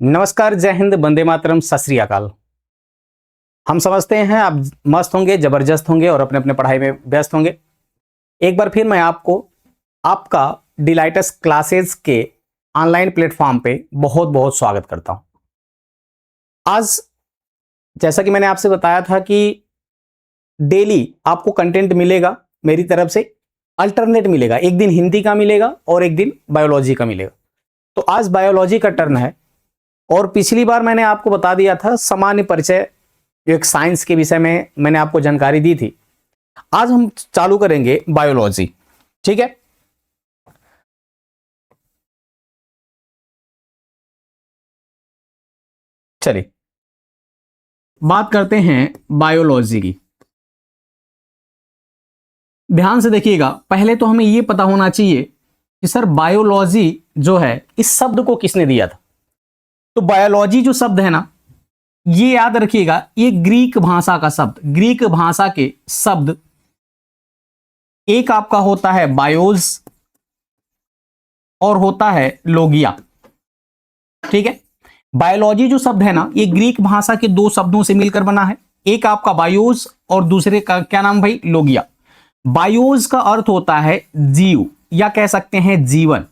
नमस्कार, जय हिंद, वंदे मातरम, सत श्री अकाल। हम समझते हैं आप मस्त होंगे, जबरदस्त होंगे और अपने अपने पढ़ाई में व्यस्त होंगे। एक बार फिर मैं आपको आपका डिलाइटस क्लासेस के ऑनलाइन प्लेटफॉर्म पे बहुत बहुत स्वागत करता हूं। आज जैसा कि मैंने आपसे बताया था कि डेली आपको कंटेंट मिलेगा मेरी तरफ से, अल्टरनेट मिलेगा। एक दिन हिंदी का मिलेगा और एक दिन बायोलॉजी का मिलेगा। तो आज बायोलॉजी का टर्न है और पिछली बार मैंने आपको बता दिया था सामान्य परिचय, एक साइंस के विषय में मैंने आपको जानकारी दी थी। आज हम चालू करेंगे बायोलॉजी, ठीक है। चलिए बात करते हैं बायोलॉजी की। ध्यान से देखिएगा, पहले तो हमें यह पता होना चाहिए कि सर बायोलॉजी जो है इस शब्द को किसने दिया था। तो बायोलॉजी जो शब्द है ना, ये याद रखिएगा, ये ग्रीक भाषा का शब्द, ग्रीक भाषा के शब्द एक आपका होता है बायोस और होता है लोगिया, ठीक है। बायोलॉजी जो शब्द है ना, ये ग्रीक भाषा के दो शब्दों से मिलकर बना है। एक आपका बायोस और दूसरे का क्या नाम भाई, लोगिया। बायोस का अर्थ होता है जीव या कह सकते हैं जीवन,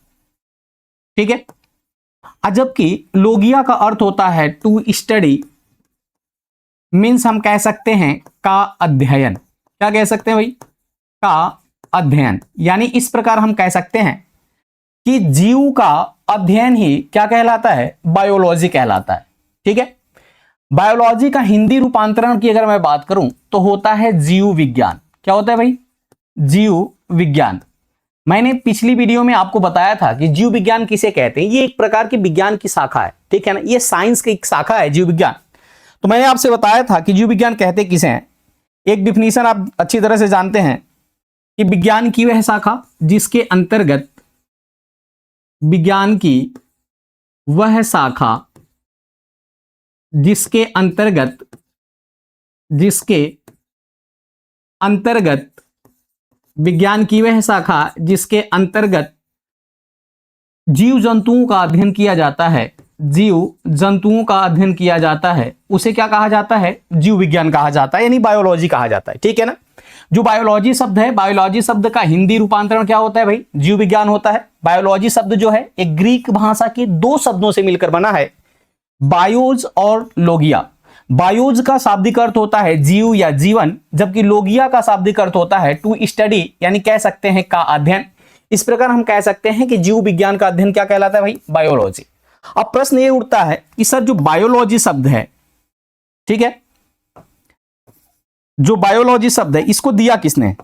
ठीक है। जबकि लोगिया का अर्थ होता है टू स्टडी, मीन्स हम कह सकते हैं का अध्ययन। क्या कह सकते हैं भाई, का अध्ययन। यानी इस प्रकार हम कह सकते हैं कि जीव का अध्ययन ही क्या कहलाता है, बायोलॉजी कहलाता है, ठीक है। बायोलॉजी का हिंदी रूपांतरण की अगर मैं बात करूं तो होता है जीव विज्ञान। क्या होता है भाई, जीव विज्ञान। मैंने पिछली वीडियो में आपको बताया था कि जीव विज्ञान किसे कहते हैं। ये एक प्रकार की विज्ञान की शाखा है, ठीक है ना। ये साइंस की एक शाखा है जीव विज्ञान। तो मैंने आपसे बताया था कि जीव विज्ञान कहते किसे हैं। एक डिफिनीशन आप अच्छी तरह से जानते हैं कि विज्ञान की वह शाखा जिसके अंतर्गत, विज्ञान की वह शाखा जिसके अंतर्गत विज्ञान की वह शाखा जिसके अंतर्गत जीव जंतुओं का अध्ययन किया जाता है, जीव जंतुओं का अध्ययन किया जाता है, उसे क्या कहा जाता है, जीव विज्ञान कहा जाता है, यानी बायोलॉजी कहा जाता है, ठीक है ना। जो बायोलॉजी शब्द है, बायोलॉजी शब्द का हिंदी रूपांतरण क्या होता है भाई, जीव विज्ञान होता है। बायोलॉजी शब्द जो है एक ग्रीक भाषा के दो शब्दों से मिलकर बना है, बायोज और लोगिया। बायोज का शाब्दिक अर्थ होता है जीव या जीवन, जबकि लोगिया का शाब्दिक अर्थ होता है टू स्टडी, यानी कह सकते हैं का अध्ययन। इस प्रकार हम कह सकते हैं कि जीव विज्ञान का अध्ययन क्या कहलाता है भाई, बायोलॉजी। अब प्रश्न ये उठता है कि सर जो बायोलॉजी शब्द है, ठीक है, जो बायोलॉजी शब्द है इसको दिया किसने,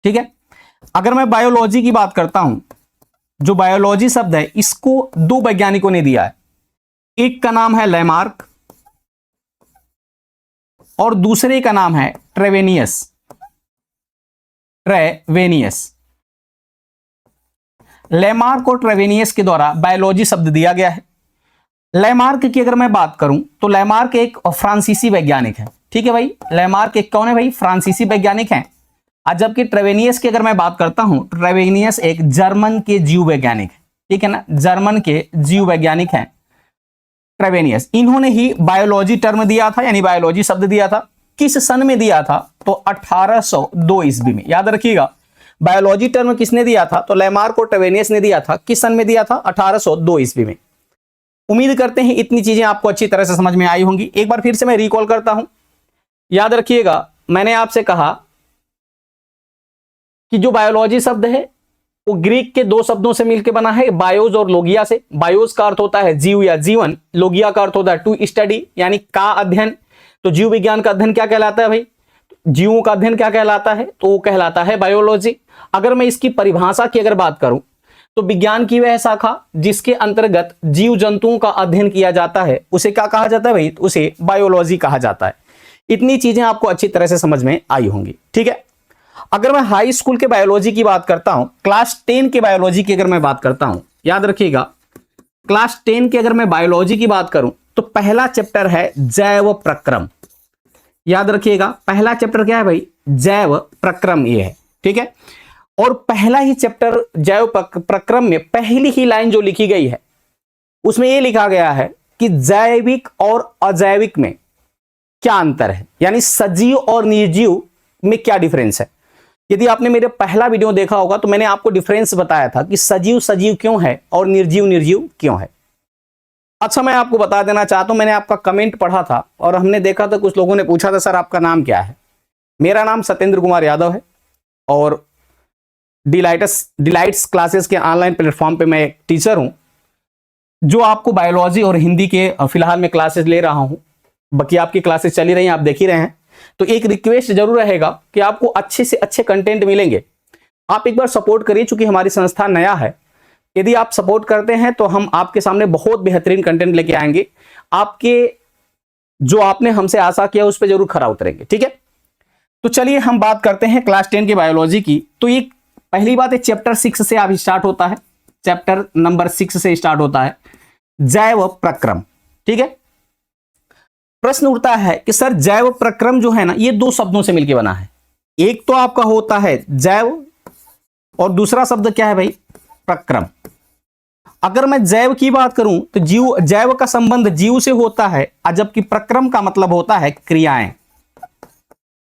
ठीक है। अगर मैं बायोलॉजी की बात करता हूं, जो बायोलॉजी शब्द है इसको दो वैज्ञानिकों ने दिया है। एक का नाम है लैमार्क और दूसरे का नाम है ट्रेवेनियस। लैमार्क और ट्रेवेनियस के द्वारा बायोलॉजी शब्द दिया गया है। लैमार्क की अगर मैं बात करूं तो लैमार्क एक फ्रांसीसी वैज्ञानिक है, ठीक है भाई। लैमार्क एक कौन है भाई, फ्रांसीसी वैज्ञानिक है। जबकि ट्रेवेनियस की अगर मैं बात करता हूं, ट्रेवेनियस एक जर्मन के जीव वैज्ञानिक है, ठीक है ना, जर्मन के जीव वैज्ञानिक हैं ट्रेवेनियस। इन्होंने ही बायोलॉजी टर्म दिया था, यानी बायोलॉजी शब्द दिया था। किस सन में दिया था, तो 1802 ईस्वी में। याद रखिएगा, बायोलॉजी टर्म किसने दिया था, तो लैमार्क और ट्रेवेनियस ने दिया था। किस सन में दिया था, 1802 ईस्वी में। उम्मीद करते हैं इतनी चीजें आपको अच्छी तरह से समझ में आई होंगी। एक बार फिर से मैं रिकॉल करता हूं। याद रखिएगा, मैंने आपसे कहा कि जो बायोलॉजी शब्द है वो ग्रीक के दो शब्दों से मिलकर बना है, बायोज और लोगिया से। बायोज का अर्थ होता है जीव या जीवन, लोगिया का अर्थ होता है टू स्टडी, यानी का अध्ययन। तो जीव विज्ञान का अध्ययन क्या कहलाता है भाई, जीवों का अध्ययन क्या कहलाता है, तो वो कहलाता है बायोलॉजी। अगर मैं इसकी परिभाषा की अगर बात करूं तो विज्ञान की वह शाखा जिसके अंतर्गत जीव जंतुओं का अध्ययन किया जाता है उसे क्या कहा जाता है भाई, उसे बायोलॉजी कहा जाता है। इतनी चीजें आपको अच्छी तरह से समझ में आई होंगी, ठीक है। अगर मैं हाई स्कूल के बायोलॉजी की बात करता हूं, क्लास 10 के बायोलॉजी की अगर मैं बात करता हूं, याद रखिएगा, क्लास 10 के अगर मैं बायोलॉजी की बात करूं तो पहला चैप्टर है जैव प्रक्रम। याद रखिएगा, पहला चैप्टर क्या है भाई, जैव प्रक्रम, ये है, ठीक है। और पहला ही चैप्टर जैव प्रक्रम में पहली ही लाइन जो लिखी गई है उसमें यह लिखा गया है कि जैविक और अजैविक में क्या अंतर है, यानी सजीव और निर्जीव में क्या डिफरेंस है। यदि आपने मेरे पहला वीडियो देखा होगा तो मैंने आपको डिफरेंस बताया था कि सजीव सजीव क्यों है और निर्जीव निर्जीव क्यों है। अच्छा, मैं आपको बता देना चाहता हूं, मैंने आपका कमेंट पढ़ा था और हमने देखा था कुछ लोगों ने पूछा था सर आपका नाम क्या है। मेरा नाम सत्येंद्र कुमार यादव है और डिलाइट्स क्लासेस के ऑनलाइन प्लेटफॉर्म पे मैं एक टीचर हूं जो आपको बायोलॉजी और हिंदी के फिलहाल में क्लासेस ले रहा हूं। बाकी आपकी क्लासेस चली रही हैं, आप देख ही रहे हैं। तो एक रिक्वेस्ट जरूर रहेगा कि आपको अच्छे से अच्छे कंटेंट मिलेंगे। आप एक बार सपोर्ट करिए, चूंकि हमारी संस्था नया है। यदि आप सपोर्ट करते हैं तो हम आपके सामने बहुत बेहतरीन कंटेंट लेके आएंगे। आपके जो आपने हमसे आशा किया उस पर जरूर खरा उतरेंगे, ठीक है। तो चलिए हम बात करते हैं क्लास 10 की बायोलॉजी की। तो ये पहली बात है चैप्टर 6 से आप स्टार्ट होता है, चैप्टर नंबर 6 से स्टार्ट होता है जैव प्रक्रम, ठीक है। प्रश्न उठता है कि सर जैव प्रक्रम जो है ना ये दो शब्दों से मिलकर बना है। एक तो आपका होता है जैव और दूसरा शब्द क्या है भाई, प्रक्रम। अगर मैं जैव की बात करूं तो जैव का संबंध जीव से होता है, जबकि प्रक्रम का मतलब होता है क्रियाएं,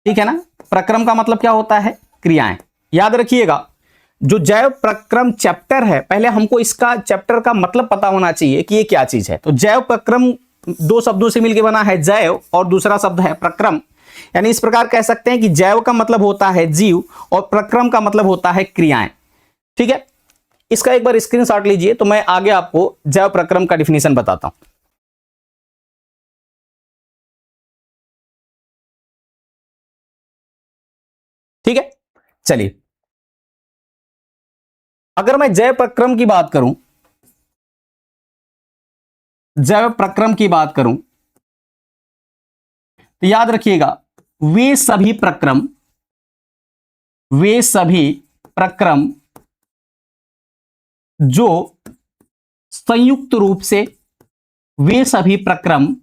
ठीक है ना। प्रक्रम का मतलब क्या होता है, क्रियाएं। याद रखिएगा, जो जैव प्रक्रम चैप्टर है, पहले हमको इसका चैप्टर का मतलब पता होना चाहिए कि ये क्या चीज है। तो जैव प्रक्रम दो शब्दों से मिलकर बना है, जैव और दूसरा शब्द है प्रक्रम। यानी इस प्रकार कह सकते हैं कि जैव का मतलब होता है जीव और प्रक्रम का मतलब होता है क्रियाएं, ठीक है। इसका एक बार स्क्रीनशॉट लीजिए तो मैं आगे आपको जैव प्रक्रम का डिफिनेशन बताता हूं। ठीक है, चलिए अगर मैं जैव प्रक्रम की बात करूं, जैव प्रक्रम की बात करूं तो याद रखिएगा वे सभी प्रक्रम जो संयुक्त रूप से वे सभी प्रक्रम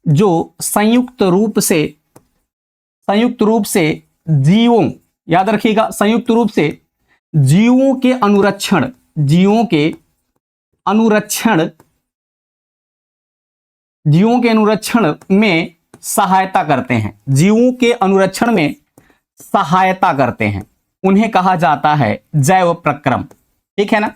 जो संयुक्त रूप से जीवों, याद रखिएगा, संयुक्त रूप से जीवों के अनुरक्षण में सहायता करते हैं, जीवों के अनुरक्षण में सहायता करते हैं, उन्हें कहा जाता है जैव प्रक्रम, ठीक है ना।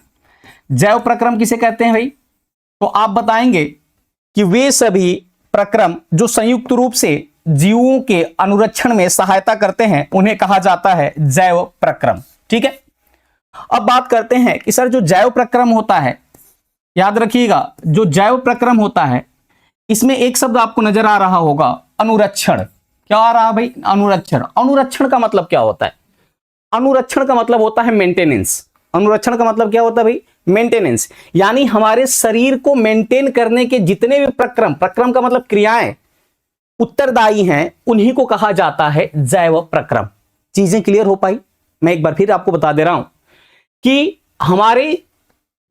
जैव प्रक्रम किसे कहते हैं भाई, तो आप बताएंगे कि वे सभी प्रक्रम जो संयुक्त रूप से जीवों के अनुरक्षण में सहायता करते हैं उन्हें कहा जाता है जैव प्रक्रम, ठीक है। अब बात करते हैं कि सर जो जैव प्रक्रम होता है, याद रखिएगा जो जैव प्रक्रम होता है इसमें एक शब्द आपको नजर आ रहा होगा, अनुरक्षण। क्या आ रहा है भाई, अनुरक्षण। अनुरक्षण का मतलब क्या होता है, अनुरक्षण का मतलब होता है मेंटेनेंस। अनुरक्षण का मतलब क्या होता है भाई, मेंटेनेंस। यानी हमारे शरीर को मेंटेन करने के जितने भी प्रक्रम का मतलब क्रियाएं उत्तरदायी हैं उन्हीं को कहा जाता है जैव प्रक्रम। चीजें क्लियर हो पाई। मैं एक बार फिर आपको बता दे रहा हूं कि हमारे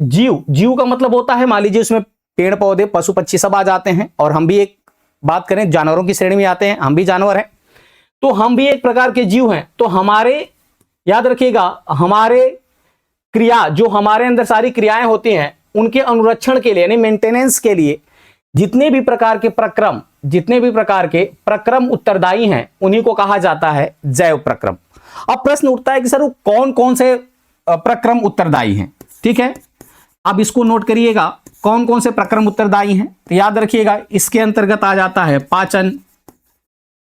जीव का मतलब होता है, मान लीजिए उसमें पेड़ पौधे पशु पक्षी सब आ जाते हैं, और हम भी एक बात करें जानवरों की श्रेणी में आते हैं, हम भी जानवर हैं, तो हम भी एक प्रकार के जीव हैं। तो हमारे, याद रखिएगा, हमारे क्रिया जो हमारे अंदर सारी क्रियाएं होती हैं उनके अनुरक्षण के लिए यानी मेंटेनेंस के लिए जितने भी प्रकार के प्रक्रम उत्तरदायी हैं उन्हीं को कहा जाता है जैव प्रक्रम। अब प्रश्न उठता है कि सर वो कौन कौन से प्रक्रम उत्तरदायी हैं, ठीक है। अब इसको नोट करिएगा, कौन कौन से प्रक्रम उत्तरदायी हैं। तो याद रखिएगा इसके अंतर्गत आ जाता है पाचन,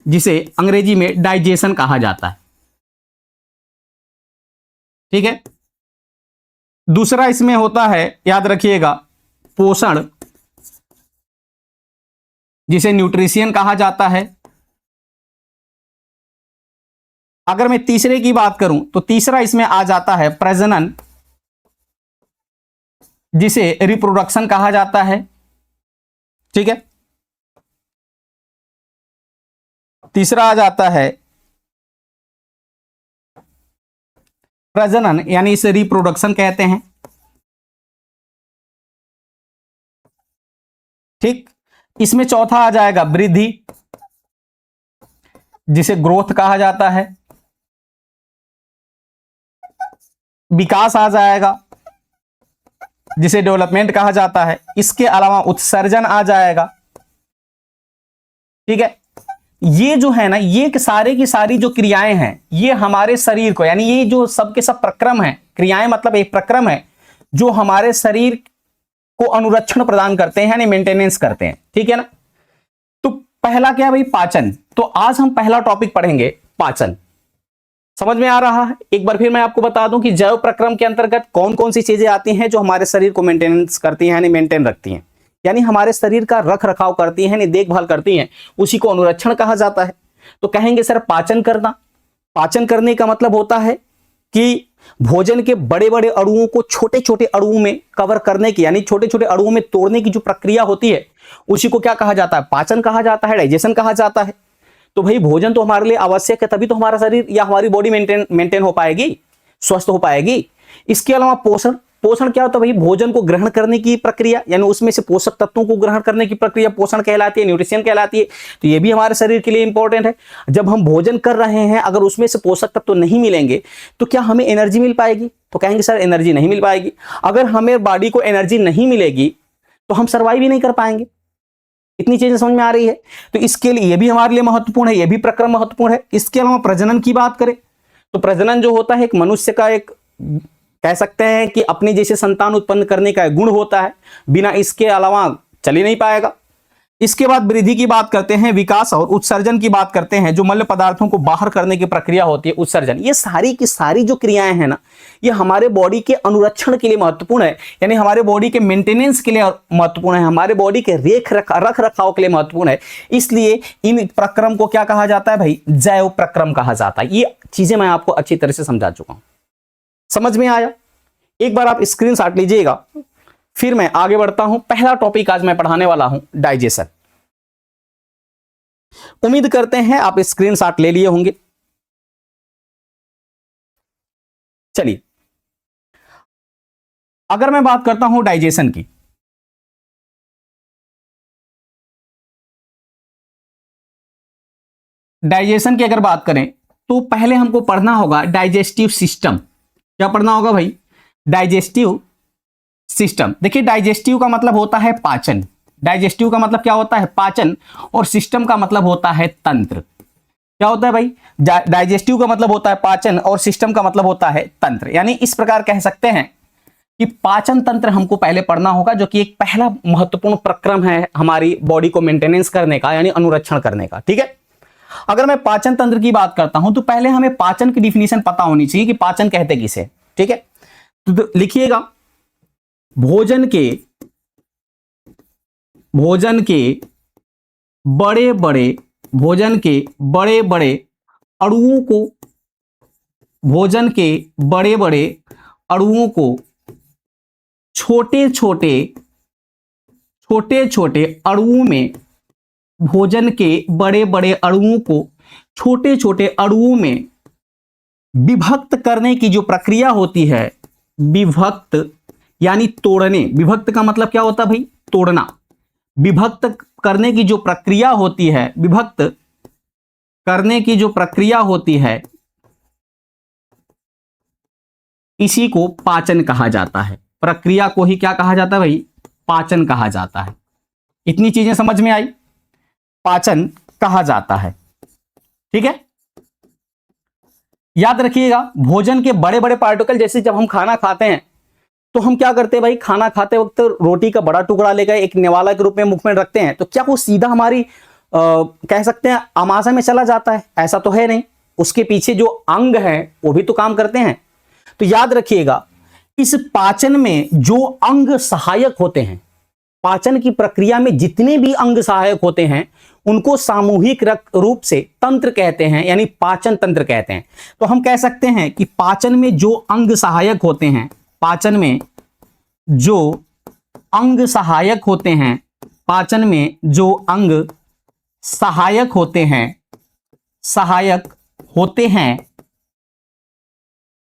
जिसे अंग्रेजी में डाइजेशन कहा जाता है, ठीक है। दूसरा इसमें होता है, याद रखिएगा, पोषण, जिसे न्यूट्रिशन कहा जाता है। अगर मैं तीसरे की बात करूं तो तीसरा इसमें आ जाता है प्रजनन, जिसे रिप्रोडक्शन कहा जाता है, ठीक है। तीसरा आ जाता है प्रजनन, यानी इसे रिप्रोडक्शन कहते हैं, ठीक। इसमें चौथा आ जाएगा वृद्धि, जिसे ग्रोथ कहा जाता है। विकास आ जाएगा जिसे डेवलपमेंट कहा जाता है। इसके अलावा उत्सर्जन आ जाएगा। ठीक है, ये जो है ना, ये सारे की सारी जो क्रियाएं हैं ये हमारे शरीर को, यानी ये जो सब के सब प्रक्रम है, क्रियाएं मतलब एक प्रक्रम है जो हमारे शरीर को अनुरक्षण प्रदान करते हैं, यानी मेंटेनेंस करते हैं। ठीक है ना। तो पहला क्या भाई, पाचन। तो आज हम पहला टॉपिक पढ़ेंगे पाचन। समझ में आ रहा है? एक बार फिर मैं आपको बता दूं कि जैव प्रक्रम के अंतर्गत कौन कौन सी चीजें आती हैं जो हमारे शरीर को मेंटेनेंस करती हैं, यानी मेंटेन रखती हैं, यानी हमारे शरीर का रख रखाव करती हैं, यानी देखभाल करती हैं, उसी को अनुरक्षण कहा जाता है। तो कहेंगे सर पाचन करना। पाचन करने का मतलब होता है कि भोजन के बड़े बड़े अणुओं को छोटे छोटे अणुओं में कवर करने की, यानी छोटे छोटे अणुओं में तोड़ने की जो प्रक्रिया होती है उसी को क्या कहा जाता है, पाचन कहा जाता है, डाइजेशन कहा जाता है। तो भाई भोजन तो हमारे लिए आवश्यक है, तभी तो हमारा शरीर या हमारी बॉडी मेंटेन हो पाएगी, स्वस्थ हो पाएगी। इसके अलावा पोषण। पोषण क्या होता है भाई, भोजन को ग्रहण करने की प्रक्रिया, यानी उसमें से पोषक तत्वों को ग्रहण करने की प्रक्रिया पोषण कहलाती है, न्यूट्रिशन कहलाती है। तो ये भी हमारे शरीर के लिए इंपॉर्टेंट है। जब हम भोजन कर रहे हैं अगर उसमें से पोषक तत्व नहीं मिलेंगे तो क्या हमें एनर्जी मिल पाएगी? तो कहेंगे सर एनर्जी नहीं मिल पाएगी। अगर हमें बॉडी को एनर्जी नहीं मिलेगी तो हम सर्वाइव ही नहीं कर पाएंगे। इतनी चीजें समझ में आ रही है? तो इसके लिए ये भी हमारे लिए महत्वपूर्ण है, ये भी प्रक्रम महत्वपूर्ण है। इसके अलावा प्रजनन की बात करें तो प्रजनन जो होता है एक मनुष्य का एक कह सकते हैं कि अपने जैसे संतान उत्पन्न करने का गुण होता है, बिना इसके अलावा चल ही नहीं पाएगा। इसके बाद वृद्धि की बात करते हैं, विकास और उत्सर्जन की बात करते हैं, जो मल्ल पदार्थों को बाहर करने की प्रक्रिया होती है उत्सर्जन। ये सारी की सारी जो क्रियाएं हैं ना, ये हमारे बॉडी के अनुरक्षण के लिए महत्वपूर्ण है, यानी हमारे बॉडी के मेंटेनेंस के लिए महत्वपूर्ण है, हमारे बॉडी के रख रखाव के लिए महत्वपूर्ण है। इसलिए इन प्रक्रम को क्या कहा जाता है भाई, जैव प्रक्रम कहा जाता है। ये चीजें मैं आपको अच्छी तरह से समझा चुका हूं। समझ में आया? एक बार आप स्क्रीनशॉट लीजिएगा, फिर मैं आगे बढ़ता हूं। पहला टॉपिक आज मैं पढ़ाने वाला हूं डाइजेशन। उम्मीद करते हैं आप स्क्रीनशॉट ले लिए होंगे। चलिए, अगर मैं बात करता हूं डाइजेशन की, डाइजेशन की अगर बात करें तो पहले हमको पढ़ना होगा डाइजेस्टिव सिस्टम। क्या पढ़ना होगा भाई? Digestive system. देखिए डाइजेस्टिव का मतलब होता है पाचन। डाइजेस्टिव का मतलब क्या होता है? पाचन। और सिस्टम का मतलब होता है तंत्र। क्या होता है भाई? डाइजेस्टिव का मतलब होता है पाचन और सिस्टम का मतलब होता है तंत्र। यानी इस प्रकार कह सकते हैं कि पाचन तंत्र हमको पहले पढ़ना होगा, जो कि एक पहला महत्वपूर्ण प्रक्रम है हमारी बॉडी को मेंटेनेंस करने का, यानी अनुरक्षण करने का। ठीक है, अगर मैं पाचन तंत्र की बात करता हूं तो पहले हमें पाचन की डिफिनीशन पता होनी चाहिए कि पाचन कहते किसे। ठीक है, तो लिखिएगा, भोजन के बड़े बड़े अणुओं को, भोजन के बड़े बड़े अणुओं को छोटे छोटे अणुओं में, भोजन के बड़े बड़े अणुओं को छोटे छोटे अणुओं में विभक्त करने की जो प्रक्रिया होती है, विभक्त यानी तोड़ने। विभक्त का मतलब क्या होता है भाई? तोड़ना। विभक्त करने की जो प्रक्रिया होती है, विभक्त करने की जो प्रक्रिया होती है, इसी को पाचन कहा जाता है। प्रक्रिया को ही क्या कहा जाता है भाई? पाचन कहा जाता है। इतनी चीजें समझ में आई? पाचन कहा जाता है। ठीक है, याद रखिएगा, भोजन के बड़े बड़े पार्टिकल, जैसे जब हम खाना खाते हैं तो हम क्या करते हैं भाई, खाना खाते वक्त रोटी का बड़ा टुकड़ा लेकर एक निवाला के रूप में मुख में रखते हैं, तो क्या वो सीधा हमारी कह सकते हैं आमाशय में चला जाता है? ऐसा तो है नहीं, उसके पीछे जो अंग है वो भी तो काम करते हैं। तो याद रखिएगा, इस पाचन में जो अंग सहायक होते हैं, पाचन की प्रक्रिया में जितने भी अंग सहायक होते हैं उनको सामूहिक रूप से तंत्र कहते हैं, यानी पाचन तंत्र कहते हैं। तो हम कह सकते हैं कि पाचन में जो अंग सहायक होते हैं, पाचन में जो अंग सहायक होते हैं, पाचन में जो अंग सहायक होते हैं,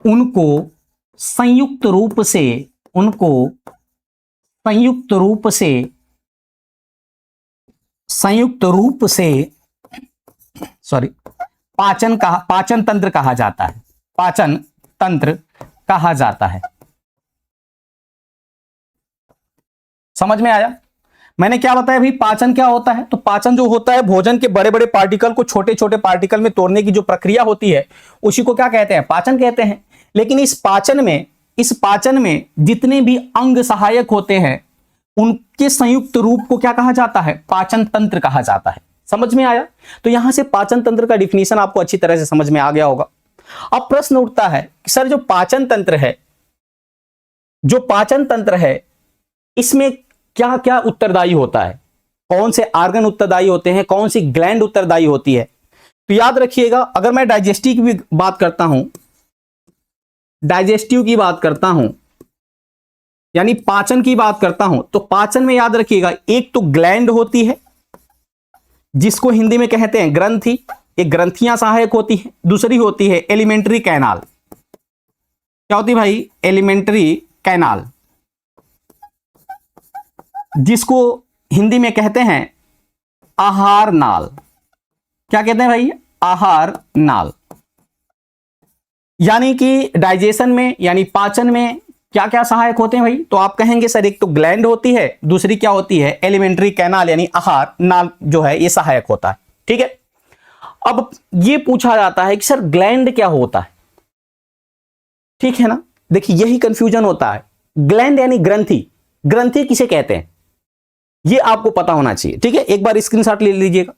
उनको संयुक्त रूप से पाचन तंत्र कहा जाता है। पाचन तंत्र कहा जाता है। समझ में आया? मैंने क्या बताया भाई, पाचन क्या होता है? तो पाचन जो होता है भोजन के बड़े बड़े पार्टिकल को छोटे छोटे पार्टिकल में तोड़ने की जो प्रक्रिया होती है उसी को क्या कहते हैं? पाचन कहते हैं। लेकिन इस पाचन में जितने भी अंग सहायक होते हैं उनके संयुक्त रूप को क्या कहा जाता है? पाचन तंत्र कहा जाता है। समझ में आया? तो यहां से पाचन तंत्र का डिफिनीशन आपको अच्छी तरह से समझ में आ गया होगा। अब प्रश्न उठता है कि सर जो पाचन तंत्र है इसमें क्या क्या उत्तरदायी होता है? कौन से ऑर्गन उत्तरदायी होते हैं? कौन सी ग्लैंड उत्तरदायी होती है? तो याद रखिएगा, अगर मैं डाइजेस्टिव की बात करता हूं यानी पाचन की बात करता हूं, तो पाचन में याद रखिएगा एक तो ग्लैंड होती है जिसको हिंदी में कहते हैं ग्रंथि, एक ग्रंथियां सहायक होती है। दूसरी होती है एलिमेंट्री कैनाल। क्या होती है भाई? एलिमेंट्री कैनाल, जिसको हिंदी में कहते हैं आहार नाल। क्या कहते हैं भाई? आहार नाल। यानी कि डाइजेशन में यानी पाचन में क्या क्या सहायक होते हैं भाई? तो आप कहेंगे सर एक तो ग्लैंड होती है, दूसरी क्या होती है? एलिमेंट्री कैनाल यानी आहार नाल जो है ये सहायक होता है। ठीक है, अब ये पूछा जाता है कि सर ग्लैंड क्या होता है? ठीक है ना, देखिए यही कंफ्यूजन होता है। ग्लैंड यानी ग्रंथि, ग्रंथि किसे कहते हैं ये आपको पता होना चाहिए। ठीक है, एक बार स्क्रीनशॉट ले लीजिएगा।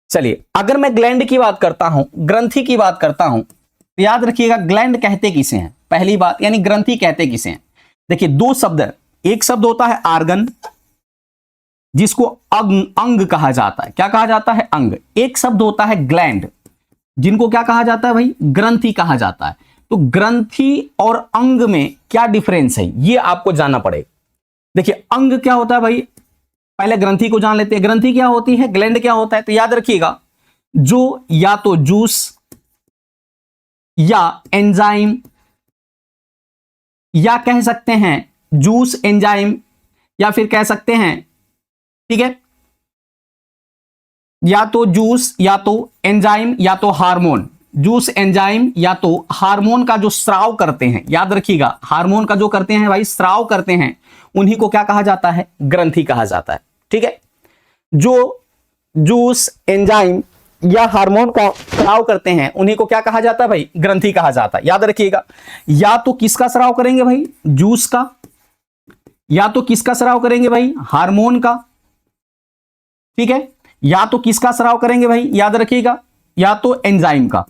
चलिए, अगर मैं ग्लैंड की बात करता हूं, ग्रंथि की बात करता हूं, तो याद रखिएगा ग्लैंड कहते किसे हैं? पहली बात, यानी ग्रंथि कहते किसे हैं? देखिए दो शब्द, एक शब्द होता है आर्गन जिसको अंग कहा जाता है। क्या कहा जाता है? अंग। एक शब्द होता है ग्लैंड जिनको क्या कहा जाता है भाई? ग्रंथि कहा जाता है। तो ग्रंथि और अंग में क्या डिफरेंस है ये आपको जानना पड़ेगा। देखिए अंग क्या होता है भाई, पहले ग्रंथि को जान लेते हैं। ग्रंथि क्या होती है, ग्लैंड क्या होता है? तो याद रखिएगा जो या तो जूस या एंजाइम, या कह सकते हैं जूस एंजाइम, या फिर कह सकते हैं, ठीक है, या तो जूस या तो एंजाइम या तो हार्मोन, जूस एंजाइम या तो हार्मोन का जो स्राव करते हैं। याद रखिएगा हार्मोन का जो करते हैं भाई, स्राव करते हैं, उन्हीं को क्या कहा जाता है? ग्रंथि कहा जाता है। ठीक है, जो जूस एंजाइम या हार्मोन का स्राव करते हैं उन्हीं को क्या कहा जाता है भाई? ग्रंथि कहा जाता है। याद रखिएगा, या तो किसका स्राव करेंगे भाई? जूस का, या तो किसका स्राव करेंगे भाई? हार्मोन का। ठीक है, या तो किसका स्राव करेंगे भाई? याद रखिएगा, या तो एंजाइम का।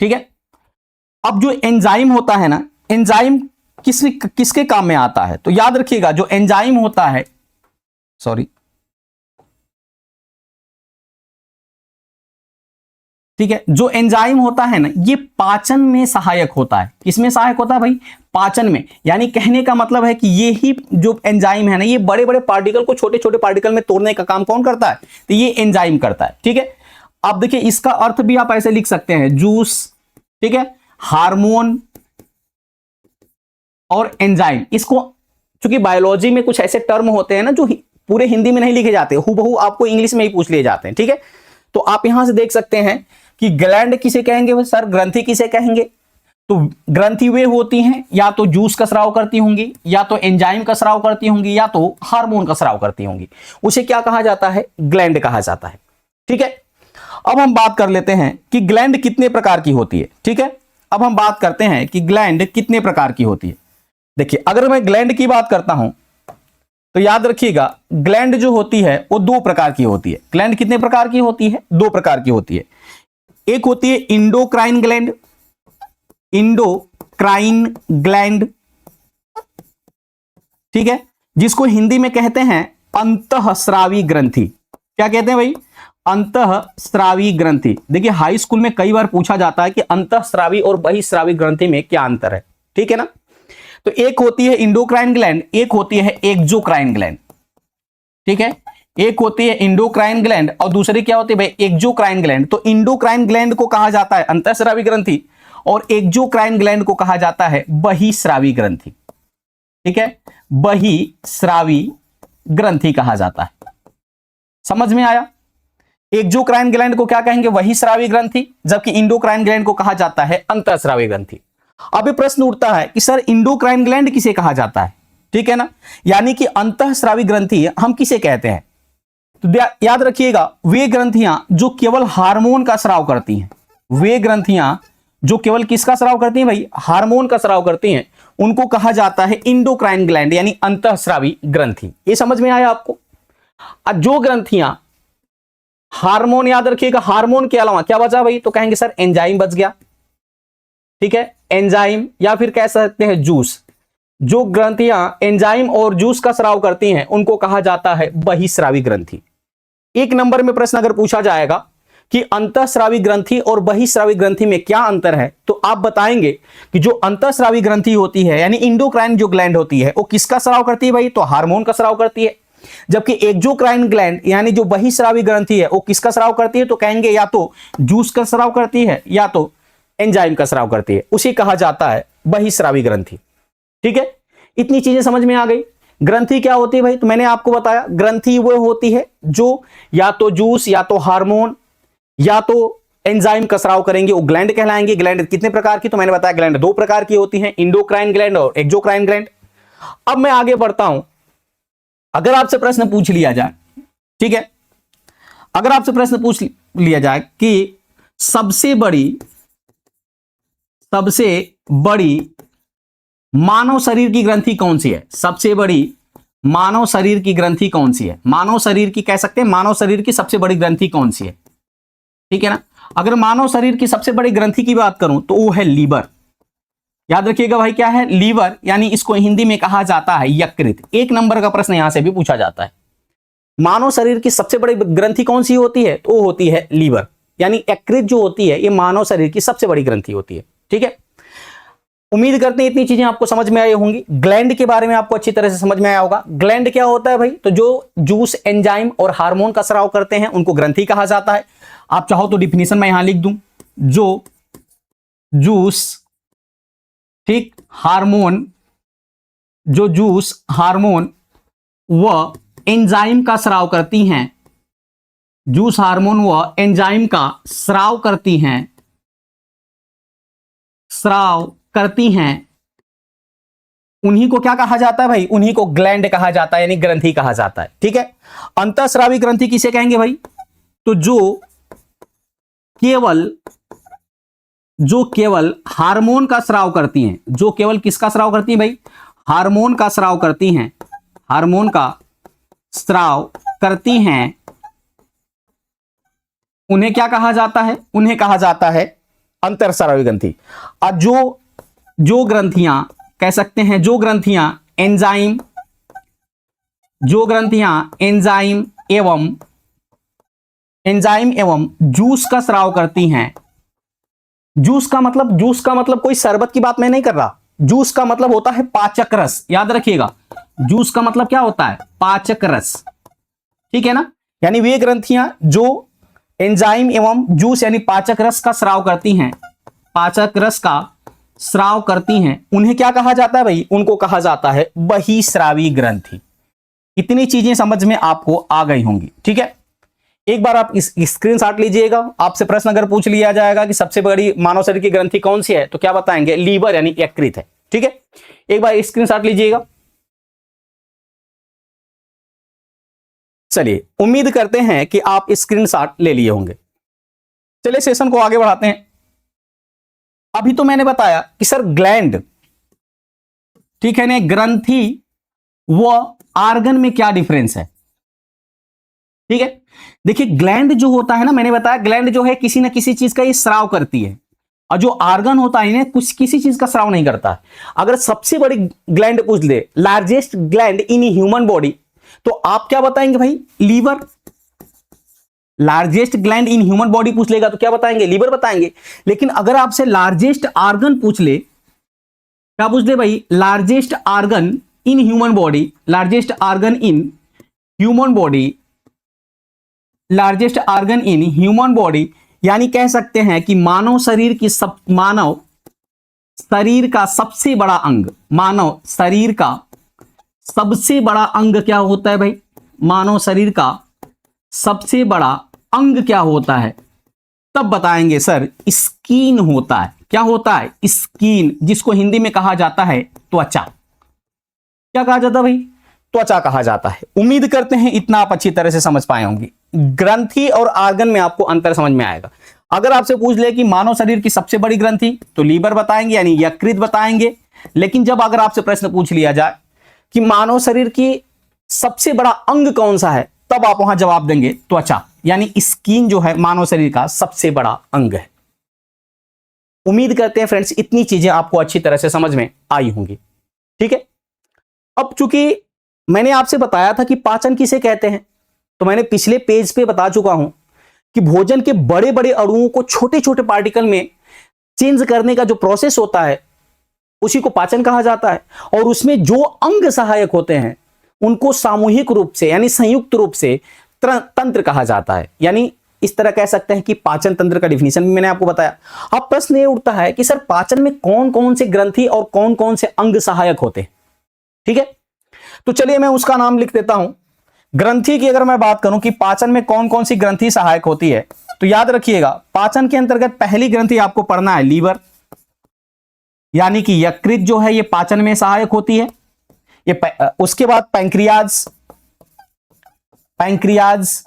ठीक है, अब जो एंजाइम होता है ना, एंजाइम किसके काम में आता है? तो याद रखिएगा जो एंजाइम होता है, सॉरी, ठीक है, जो एंजाइम होता है ना ये पाचन में सहायक होता है। किसमें सहायक होता है भाई? पाचन में। यानी कहने का मतलब है कि ये ही जो एंजाइम है ना ये बड़े बड़े पार्टिकल को छोटे छोटे पार्टिकल में तोड़ने का काम कौन करता है? तो ये एंजाइम करता है। ठीक है, अब देखिए इसका अर्थ भी आप ऐसे लिख सकते हैं, जूस, ठीक है, हार्मोन और एंजाइम। इसको चूंकि बायोलॉजी में कुछ ऐसे टर्म होते हैं ना जो पूरे हिंदी में नहीं लिखे जाते, हूबहू आपको इंग्लिश में ही पूछ लिए जाते हैं। ठीक है, तो आप यहां से देख सकते हैं कि ग्लैंड किसे कहेंगे सर? ग्रंथि किसे कहेंगे? तो ग्रंथि वे होती हैं या तो जूस का स्राव करती होंगी, या तो एंजाइम का स्राव करती होंगी, या तो हार्मोन का स्राव करती होंगी। उसे क्या कहा जाता है? ग्लैंड कहा जाता है। ठीक है, अब हम बात कर लेते हैं कि ग्लैंड कितने प्रकार की होती है। ठीक है, अब हम बात करते हैं कि ग्लैंड कितने प्रकार की होती है। देखिए अगर मैं ग्लैंड की बात करता हूं तो याद रखिएगा ग्लैंड जो होती है वो दो प्रकार की होती है। ग्लैंड कितने प्रकार की होती है? दो प्रकार की होती है। एक होती है इंडोक्राइन ग्लैंड, इंडोक्राइन ग्लैंड, ठीक है, जिसको हिंदी में कहते हैं अंतःस्रावी ग्रंथि। क्या कहते हैं भाई? अंतःस्रावी ग्रंथि। देखिए हाई स्कूल में कई बार पूछा जाता है कि अंतःस्रावी और बहिःस्रावी ग्रंथि में क्या अंतर है। ठीक है ना, तो एक होती है इंडोक्राइन ग्लैंड, एक होती है एक्सोक्राइन ग्लैंड। ठीक है, एक होती है इंडोक्राइन ग्लैंड और दूसरी क्या होती है भाई? Exocrine gland. तो इंडोक्राइन ग्लैंड को कहा जाता है अंतःस्रावी ग्रंथि और एक्सोक्राइन ग्लैंड को कहा जाता है बहिःस्रावी ग्रंथि। ठीक है, बहिःस्रावी ग्रंथि कहा जाता है। समझ में आया? एक्सोक्राइन ग्लैंड को क्या कहेंगे, वही स्रावी ग्रंथि, जबकि इंडोक्राइन ग्लैंड को कहा जाता है अंतःस्रावी ग्रंथि। अब प्रश्न उठता है कि सर इंडोक्राइन ग्लैंड किसे कहा जाता है, ठीक है ना, यानी कि अंतःस्रावी ग्रंथि हम किसे कहते हैं। तो याद रखिएगा, वे ग्रंथियां जो केवल हार्मोन का स्राव करती हैं, वे ग्रंथियां जो केवल किसका स्राव करती हैं भाई, हार्मोन का स्राव करती हैं, उनको कहा जाता है इंडोक्राइन ग्लैंड यानी अंतःस्रावी ग्रंथि। ये समझ में आया आपको। जो ग्रंथियां हार्मोन, याद रखिएगा हार्मोन के अलावा क्या बचा भाई, तो कहेंगे सर एंजाइम बच गया, ठीक है, एंजाइम या फिर कह सकते हैं जूस। जो ग्रंथियां एंजाइम और जूस का स्राव करती हैं उनको कहा जाता है बहिस्रावी ग्रंथि। एक नंबर में प्रश्न अगर पूछा जाएगा कि अंतःस्रावी ग्रंथि और बहिस्रावी ग्रंथि में क्या अंतर है, तो आप बताएंगे कि जो अंतःस्रावी ग्रंथि होती है यानी इंडोक्राइन जो ग्लैंड होती है वो किसका स्राव करती है भाई, तो हार्मोन का स्राव करती है। जबकि एक्सोक्राइन ग्लैंड यानी जो बहिस्रावी ग्रंथि है वो किसका स्राव करती है, तो कहेंगे या तो जूस का स्राव करती है या तो एंजाइम का स्राव करती है, उसे कहा जाता है बहिस्रावी ग्रंथि। ठीक है, इतनी चीजें समझ में आ गई। ग्रंथि क्या होती है भाई, तो मैंने आपको बताया ग्रंथि वो होती है जो या तो जूस या तो हार्मोन या तो एंजाइम का स्राव करेंगे, वो ग्लैंड कहलाएंगे। ग्लैंड कितने प्रकार की, तो मैंने बताया ग्लैंड दो प्रकार की होती हैं, इंडोक्राइन ग्लैंड और एक्सोक्राइन ग्लैंड। अब मैं आगे बढ़ता हूं। अगर आपसे प्रश्न पूछ लिया जाए, ठीक है, अगर आपसे प्रश्न पूछ लिया जाए कि सबसे बड़ी मानव शरीर की ग्रंथि कौन सी है, सबसे बड़ी मानव शरीर की ग्रंथि कौन सी है, मानव शरीर की कह सकते हैं, मानव शरीर की सबसे बड़ी ग्रंथि कौन सी है, ठीक है ना। अगर मानव शरीर की सबसे बड़ी ग्रंथि की बात करूं तो वो है लीवर। याद रखिएगा भाई क्या है, लीवर, यानी इसको हिंदी में कहा जाता है यकृत। एक नंबर का प्रश्न यहां से भी पूछा जाता है, मानव शरीर की सबसे बड़ी ग्रंथि कौन सी होती है, तो वो होती है लीवर, यानी यकृत जो होती है ये मानव शरीर की सबसे बड़ी ग्रंथि होती है। ठीक है, उम्मीद करते हैं इतनी चीजें आपको समझ में आई होंगी। ग्लैंड के बारे में आपको अच्छी तरह से समझ में आया होगा। ग्लैंड क्या होता है भाई, तो जो जूस, एंजाइम और हार्मोन का स्राव करते हैं उनको ग्रंथि कहा जाता है। आप चाहो तो डिफिनेशन मैं यहां लिख दूं, जो जूस, ठीक, हार्मोन, जो जूस, हार्मोन व एंजाइम का स्राव करती हैं, जूस, हार्मोन व एंजाइम का स्राव करती हैं, उन्हीं को क्या कहा जाता है भाई, उन्हीं को ग्लैंड कहा जाता है, यानी ग्रंथि कहा जाता है। ठीक है, अंतःस्रावी ग्रंथि किसे कहेंगे भाई, तो जो केवल हार्मोन का स्राव करती हैं, जो केवल किसका स्राव करती हैं भाई, हार्मोन का स्राव करती हैं, हार्मोन का स्राव करती हैं, उन्हें क्या कहा जाता है, उन्हें कहा जाता है अंतःस्रावी ग्रंथि। और जो ग्रंथियां कह सकते हैं, जो ग्रंथियां एंजाइम एवं जूस का स्राव करती हैं, जूस का मतलब कोई शरबत की बात मैं नहीं कर रहा, जूस का मतलब होता है पाचक रस। याद रखिएगा, जूस का मतलब क्या होता है, पाचक रस। ठीक है ना, यानी वे ग्रंथियां जो एंजाइम एवं जूस यानी पाचक रस का स्राव करती हैं, पाचक रस का स्राव करती हैं, उन्हें क्या कहा जाता है भाई, उनको कहा जाता है बहिस्रावी ग्रंथि। इतनी चीजें समझ में आपको आ गई होंगी। ठीक है, एक बार आप इस स्क्रीनशॉट लीजिएगा। आपसे प्रश्न अगर पूछ लिया जाएगा कि सबसे बड़ी मानव शरीर की ग्रंथि कौन सी है, तो क्या बताएंगे, लीवर यानी यकृत है। ठीक है, एक बार स्क्रीनशॉट लीजिएगा। चलिए, उम्मीद करते हैं कि आप स्क्रीनशॉट ले लिए होंगे। चलिए सेशन को आगे बढ़ाते हैं। अभी तो मैंने बताया कि सर ग्लैंड, ठीक है ना, ग्रंथि व आर्गन में क्या डिफरेंस है। ठीक है, देखिए ग्लैंड जो होता है ना, मैंने बताया ग्लैंड जो है किसी ना किसी चीज का ये स्राव करती है, और जो आर्गन होता है ना कुछ किसी चीज का स्राव नहीं करता। अगर सबसे बड़ी ग्लैंड पूछ ले, largest gland in human body, तो आप क्या बताएंगे भाई, liver. Largest gland in human body पूछ लेगा तो क्या बताएंगे, लीवर बताएंगे। लेकिन अगर आपसे लार्जेस्ट आर्गन पूछ ले, क्या पूछ ले भाई, largest organ in human body, largest organ in human body, largest organ in human body, यानी कह सकते हैं कि मानव शरीर का सबसे बड़ा अंग, मानव शरीर का सबसे बड़ा अंग क्या होता है भाई, मानव शरीर का सबसे बड़ा अंग क्या होता है, तब बताएंगे सर स्किन होता है। क्या होता है? स्किन, जिसको हिंदी में कहा जाता है त्वचा। क्या कहा जाता है भाई? त्वचा कहा जाता है। उम्मीद करते हैं इतना आप अच्छी तरह से समझ पाए होंगे। ग्रंथि और आर्गन में आपको अंतर समझ में आएगा। अगर आपसे पूछ ले कि मानव शरीर की सबसे बड़ी ग्रंथि, तो लीवर बताएंगे यानी यकृत बताएंगे। लेकिन जब अगर आपसे प्रश्न पूछ लिया जाए कि मानव शरीर की सबसे बड़ा अंग कौन सा है, तब आप वहां जवाब देंगे त्वचा, यानी स्किन जो है मानव शरीर का सबसे बड़ा अंग है। उम्मीद करते हैं फ्रेंड्स इतनी चीजें आपको अच्छी तरह से समझ में आई होंगी। ठीक है, अब चूंकि मैंने आपसे बताया था कि पाचन किसे कहते हैं, तो मैंने पिछले पेज पे बता चुका हूं कि भोजन के बड़े बड़े अणुओं को छोटे छोटे पार्टिकल में चेंज करने का जो प्रोसेस होता है उसी को पाचन कहा जाता है। और उसमें जो अंग सहायक होते हैं उनको सामूहिक रूप से यानी संयुक्त रूप से तंत्र कहा जाता है। यानी इस तरह कह सकते हैं कि पाचन तंत्र का डिफिनीशन भी मैंने आपको बताया। अब प्रश्न ये उठता है कि सर पाचन में कौन कौन से ग्रंथि और कौन कौन से अंग सहायक होते हैं। ठीक है, तो चलिए मैं उसका नाम लिख देता हूं। ग्रंथि की अगर मैं बात करूं कि पाचन में कौन कौन सी ग्रंथि सहायक होती है, तो याद रखिएगा पाचन के अंतर्गत पहली ग्रंथि आपको पढ़ना है लीवर, यानी कि यकृत जो है ये पाचन में सहायक होती है। ये उसके बाद पैंक्रियाज, पैंक्रियाज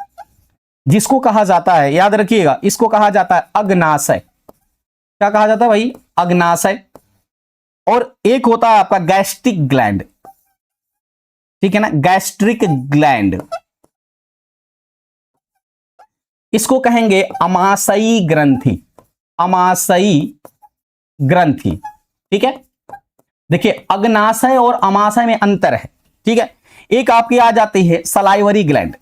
जिसको कहा जाता है, याद रखिएगा इसको कहा जाता है अग्नाशय। क्या कहा जाता है भाई? अग्नाशय। और एक होता है आपका गैस्ट्रिक ग्लैंड, ठीक है ना, गैस्ट्रिक ग्लैंड, इसको कहेंगे अमाशयी ग्रंथि, अमाशयी ग्रंथि। ठीक है, देखिए अग्नाशय और अमाशय में अंतर है। ठीक है, एक आपकी आ जाती है सलाइवरी ग्लैंड।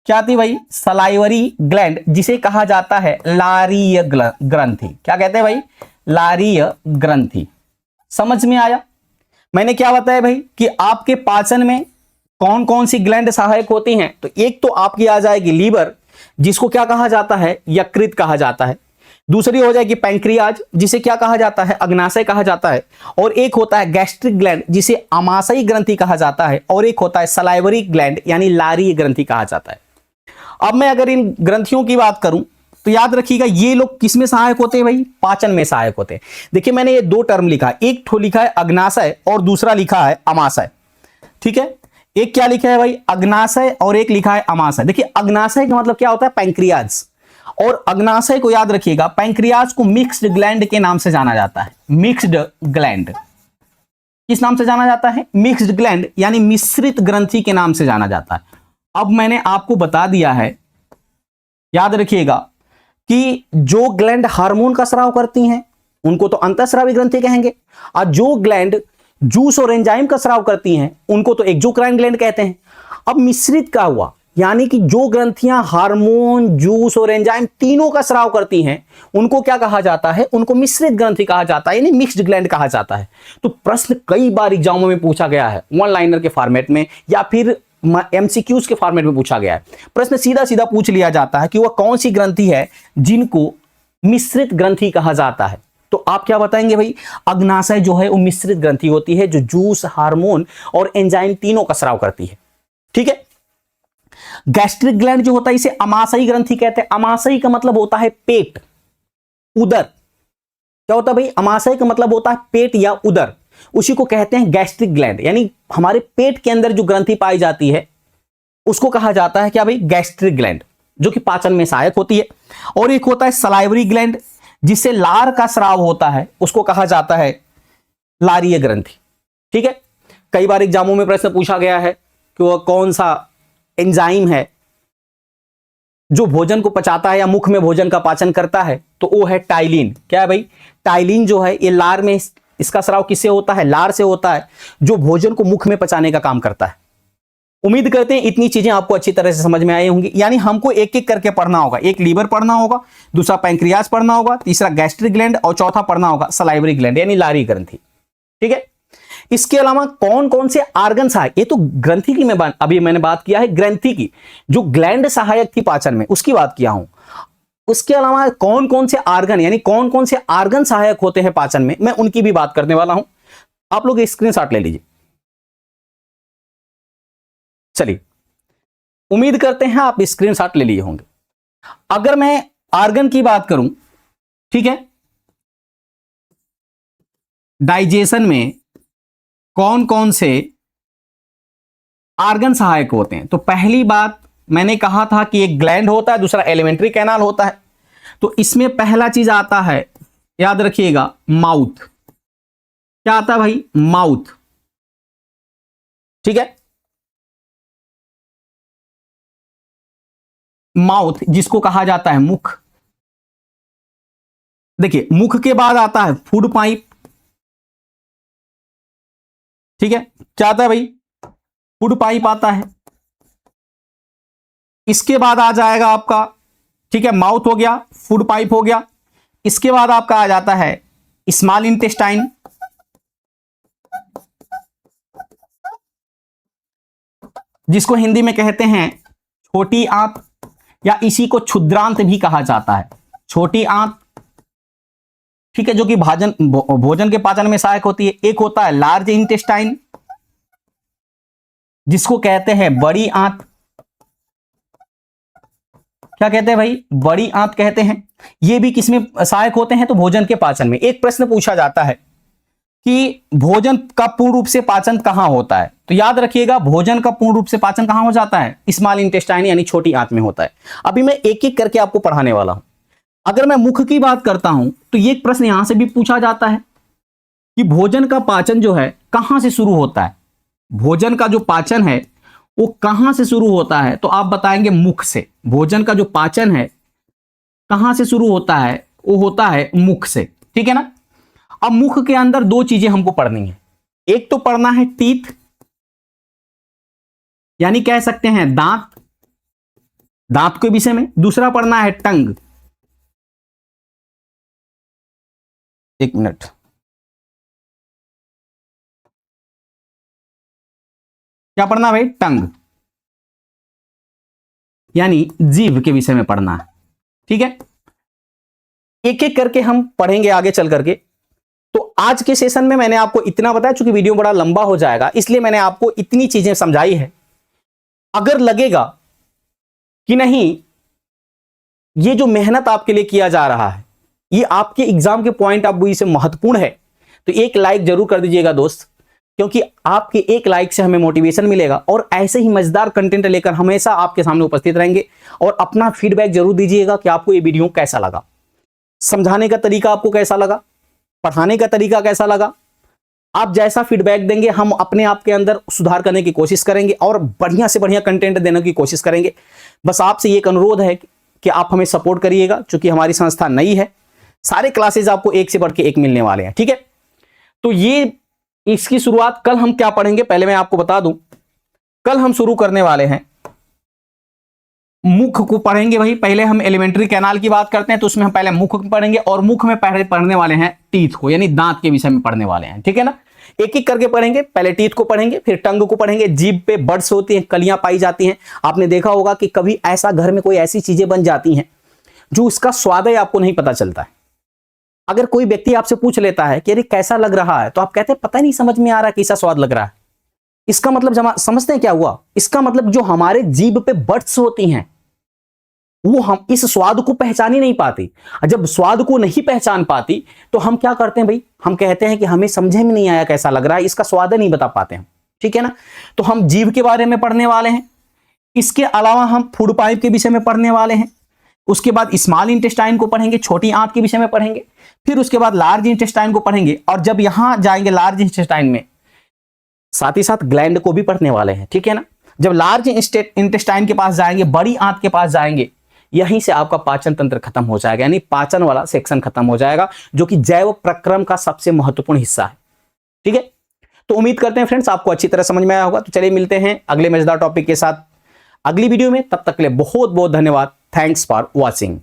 क्या आती है भाई? सलाइवरी ग्लैंड, जिसे कहा जाता है लारीय ग्रंथि। क्या कहते हैं भाई? लारीय ग्रंथि। समझ में आया? मैंने क्या बताया भाई कि आपके पाचन में कौन कौन सी ग्लैंड सहायक होती हैं। तो एक तो आपकी आ जाएगी लीवर, जिसको क्या कहा जाता है? यकृत कहा जाता है। दूसरी हो जाएगी पैंक्रियाज, जिसे क्या कहा जाता है? अग्नाशय कहा जाता है। और एक होता है गैस्ट्रिक ग्लैंड, जिसे अमाशयी ग्रंथि कहा जाता है। और एक होता है सलाइवरी ग्लैंड यानी लारीय ग्रंथि कहा जाता है। अब मैं अगर इन ग्रंथियों की बात करूं तो याद रखिएगा ये लोग किस में सहायक होते हैं भाई? पाचन में सहायक होते हैं। देखिए मैंने ये दो टर्म लिखा है, एक ठो लिखा है अग्नाशय और दूसरा लिखा है अमाशय। ठीक है, एक क्या लिखा है भाई? अग्नाशय और एक लिखा है अमाशय। देखिए अग्नाशय का मतलब क्या होता है? पैंक्रियाज। और अग्नाशय को याद रखिएगा, पैंक्रियाज को मिक्स्ड ग्लैंड के नाम से जाना जाता है। मिक्स्ड ग्लैंड किस नाम से जाना जाता है? मिक्स्ड ग्लैंड यानी मिश्रित ग्रंथि के नाम से जाना जाता है। अब मैंने आपको बता दिया है, याद रखिएगा कि जो ग्लैंड हार्मोन का स्राव करती हैं उनको तो अंतःस्रावी ग्रंथि कहेंगे, और जो ग्लैंड जूस और एंजाइम का स्राव करती हैं उनको तो एक्सोक्राइन ग्लैंड कहते हैं। अब मिश्रित का हुआ, यानी कि जो ग्रंथियां हार्मोन, जूस और एंजाइम तीनों का स्राव करती हैं उनको क्या कहा जाता है? उनको मिश्रित ग्रंथि कहा जाता है, यानी मिक्स्ड ग्लैंड कहा जाता है। तो प्रश्न कई बार एग्जामों में पूछा गया है, वन लाइनर के फॉर्मेट में या फिर एमसीक्यूज के फॉर्मेट में पूछा गया है। प्रश्न सीधा सीधा पूछ लिया जाता है कि वह कौन सी ग्रंथि है जिनको मिश्रित ग्रंथि कहा जाता है। तो आप क्या बताएंगे भाई? अग्नाशय जो है वो मिश्रित ग्रंथि होती है, जो जूस, हार्मोन और एंजाइम तीनों का स्राव करती है। ठीक है, गैस्ट्रिक ग्लैंड जो होता है इसे अमाशयी ग्रंथि कहते हैं। अमाशयी का मतलब होता है पेट, उदर। क्या होता है भाई? अमाशय का मतलब होता है पेट या उदर, उसी को कहते हैं गैस्ट्रिक ग्लैंड। यानी हमारे पेट के अंदर जो ग्रंथि पाई जाती है उसको कहा जाता है क्या भाई? गैस्ट्रिक ग्लैंड, जो कि पाचन में सहायक होती है। और एक होता है सलाइवरी ग्लैंड, जिससे लार का स्राव होता है, उसको कहा जाता है लारीय ग्रंथि। ठीक है, कई बार एग्जामों में प्रश्न पूछा गया है कि वह कौन सा एंजाइम है जो भोजन को पचाता है या मुख में भोजन का पाचन करता है, तो वो है टाइलिन। क्या है भाई? टाइलिन जो है ये लार में, इसका स्राव किससे होता है? लार से होता है, जो भोजन को मुख में पचाने का काम करता है। उम्मीद करते हैं इतनी चीजें आपको अच्छी तरह से समझ में आई होंगी। यानी हमको एक एक करके पढ़ना होगा। एक लीवर पढ़ना होगा, दूसरा पैंक्रियाज पढ़ना होगा, तीसरा गैस्ट्रिक ग्लैंड और चौथा पढ़ना होगा सलाइवरी ग्लैंड यानी लारी ग्रंथि। ठीक है, इसके अलावा कौन कौन से आर्गन सहायक, ये तो ग्रंथि की मैं अभी मैंने बात किया है, ग्रंथि की जो ग्लैंड सहायक थी पाचन में उसकी बात किया हूं। उसके अलावा कौन कौन से आर्गन यानी कौन कौन से आर्गन सहायक होते हैं पाचन में, मैं उनकी भी बात करने वाला हूं। आप लोग स्क्रीनशॉट ले लीजिए। चलिए उम्मीद करते हैं आप स्क्रीनशॉट ले लिए होंगे। अगर मैं आर्गन की बात करूं, ठीक है, डाइजेशन में कौन कौन से आर्गन सहायक होते हैं, तो पहली बात मैंने कहा था कि एक ग्लैंड होता है, दूसरा एलिमेंट्री कैनाल होता है। तो इसमें पहला चीज आता है, याद रखिएगा, माउथ। क्या आता है भाई? माउथ। ठीक है, माउथ जिसको कहा जाता है मुख। देखिए, मुख के बाद आता है फूड पाइप। ठीक है, क्या आता है भाई? फूड पाइप आता है। इसके बाद आ जाएगा आपका, ठीक है, माउथ हो गया, फूड पाइप हो गया। इसके बाद आपका आ जाता है स्मॉल इंटेस्टाइन, जिसको हिंदी में कहते हैं छोटी आंत, या इसी को क्षुद्रांत भी कहा जाता है, छोटी आंत। ठीक है, जो कि भोजन के पाचन में सहायक होती है। एक होता है लार्ज इंटेस्टाइन, जिसको कहते हैं बड़ी आंत। क्या कहते हैं भाई? बड़ी आंत कहते हैं। ये भी किसमें सहायक होते हैं? तो भोजन के पाचन में। एक प्रश्न पूछा जाता है कि भोजन का पूर्ण रूप से पाचन कहां होता है, तो याद रखिएगा, भोजन का पूर्ण रूप से पाचन कहां हो जाता है? स्मॉल इंटेस्टाइन यानी छोटी आंत में होता है। अभी मैं एक एक करके आपको पढ़ाने वाला हूं। अगर मैं मुख की बात करता हूं तो ये प्रश्न यहां से भी पूछा जाता है कि भोजन का पाचन जो है कहां से शुरू होता है? भोजन का जो पाचन है वो कहां से शुरू होता है? तो आप बताएंगे मुख से। भोजन का जो पाचन है कहां से शुरू होता है? वो होता है मुख से। ठीक है ना। अब मुख के अंदर दो चीजें हमको पढ़नी है। एक तो पढ़ना है टीथ, यानी कह सकते हैं दांत, दांत के विषय में। दूसरा पढ़ना है टंग। एक मिनट, क्या पढ़ना भाई? टंग, यानी जीभ के विषय में पढ़ना है। ठीक है, एक एक करके हम पढ़ेंगे आगे चल करके। तो आज के सेशन में मैंने आपको इतना बताया, चूंकि वीडियो बड़ा लंबा हो जाएगा इसलिए मैंने आपको इतनी चीजें समझाई है। अगर लगेगा कि नहीं ये जो मेहनत आपके लिए किया जा रहा है ये आपके एग्जाम के पॉइंट ऑफ व्यू से महत्वपूर्ण है, तो एक लाइक जरूर कर दीजिएगा दोस्त, क्योंकि आपके एक लाइक से हमें मोटिवेशन मिलेगा और ऐसे ही मजेदार कंटेंट लेकर हमेशा आपके सामने उपस्थित रहेंगे। और अपना फीडबैक जरूर दीजिएगा कि आपको ये वीडियो कैसा लगा, समझाने का तरीका आपको कैसा लगा, पढ़ाने का तरीका कैसा लगा। आप जैसा फीडबैक देंगे हम अपने आप के अंदर सुधार करने की कोशिश करेंगे और बढ़िया से बढ़िया कंटेंट देने की कोशिश करेंगे। बस आपसे एक अनुरोध है कि आप हमें सपोर्ट करिएगा, क्योंकि हमारी संस्था नई है। सारे क्लासेज आपको एक से बढ़ के एक मिलने वाले हैं। ठीक है, तो ये इसकी शुरुआत कल हम क्या पढ़ेंगे पहले मैं आपको बता दूं। कल हम शुरू करने वाले हैं मुख को पढ़ेंगे। भाई पहले हम एलिमेंट्री कैनाल की बात करते हैं तो उसमें हम पहले मुख पढ़ेंगे, और मुख में पहले पढ़ने वाले हैं टीथ को, यानी दांत के विषय में पढ़ने वाले हैं। ठीक है ना, एक एक करके पढ़ेंगे। पहले टीथ को पढ़ेंगे, फिर टंग को पढ़ेंगे। जीभ पे बड्स होती हैं, कलियां पाई जाती हैं। आपने देखा होगा कि कभी ऐसा घर में कोई ऐसी चीजें बन जाती हैं जो उसका स्वाद है आपको नहीं पता चलता है। अगर कोई व्यक्ति आपसे पूछ लेता है कि अरे कैसा लग रहा है, तो आप कहते हैं पता नहीं समझ में आ रहा कैसा स्वाद लग रहा है। इसका मतलब समझते हैं क्या हुआ? इसका मतलब जो हमारे जीभ पे बड्स होती हैं वो हम इस स्वाद को पहचान ही नहीं पाती। जब स्वाद को नहीं पहचान पाती तो हम क्या करते हैं भाई? हम कहते हैं कि हमें समझे में नहीं आया कैसा लग रहा है, इसका स्वाद नहीं बता पाते हम। ठीक है ना, तो हम जीभ के बारे में पढ़ने वाले हैं। इसके अलावा हम फूड पाइप के विषय में पढ़ने वाले हैं। उसके बाद स्मॉल इंटेस्टाइन को पढ़ेंगे, छोटी आंत के विषय में पढ़ेंगे। फिर उसके बाद लार्ज इंटेस्टाइन को पढ़ेंगे, और जब यहां जाएंगे लार्ज इंटेस्टाइन में साथ ही साथ ग्लैंड को भी पढ़ने वाले हैं। ठीक है ना, जब लार्ज इंटेस्टाइन के पास जाएंगे, बड़ी आंत के पास जाएंगे, यहीं से आपका पाचन तंत्र खत्म हो जाएगा, यानी पाचन वाला सेक्शन खत्म हो जाएगा, जो कि जैव प्रक्रम का सबसे महत्वपूर्ण हिस्सा है। ठीक है, तो उम्मीद करते हैं फ्रेंड्स आपको अच्छी तरह समझ में आया होगा। तो चलिए मिलते हैं अगले मजेदार टॉपिक के साथ अगली वीडियो में। तब तक के लिए बहुत बहुत धन्यवाद। Thanks for watching.